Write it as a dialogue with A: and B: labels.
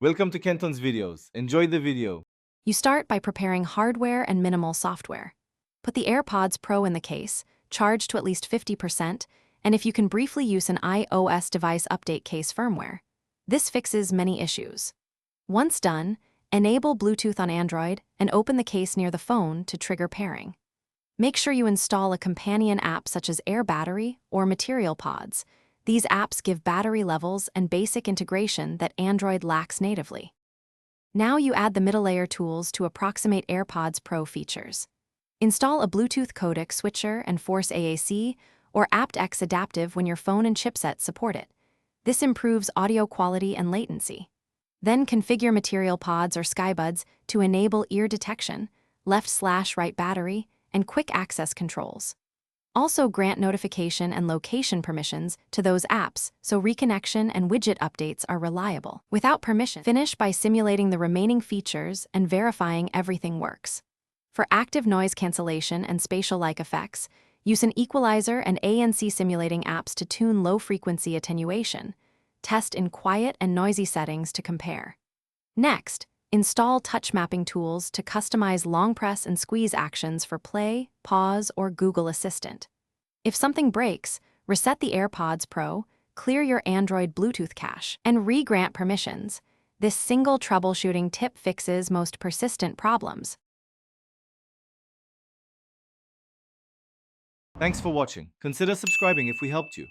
A: Welcome to Kenton's videos. Enjoy the video.
B: You start by preparing hardware and minimal software. Put the AirPods Pro in the case, charge to at least 50%, and if you can briefly use an iOS device update case firmware. This fixes many issues. Once done, enable Bluetooth on Android and open the case near the phone to trigger pairing. Make sure you install a companion app such as Air Battery or Material Pods. These apps give battery levels and basic integration that Android lacks natively. Now you add the middle layer tools to approximate AirPods Pro features. Install a Bluetooth codec switcher and force AAC or aptX adaptive when your phone and chipset support it. This improves audio quality and latency. Then configure Material Pods or Skybuds to enable ear detection, left/right battery, and quick access controls. Also grant notification and location permissions to those apps so reconnection and widget updates are reliable. Without permission, finish by simulating the remaining features and verifying everything works. For active noise cancellation and spatial-like effects, use an equalizer and ANC simulating apps to tune low-frequency attenuation. Test in quiet and noisy settings to compare. Next, install touch mapping tools to customize long press and squeeze actions for play, pause, or Google Assistant. If something breaks, reset the AirPods Pro, clear your Android Bluetooth cache, and re-grant permissions. This single troubleshooting tip fixes most persistent problems.
A: Thanks for watching. Consider subscribing if we helped you.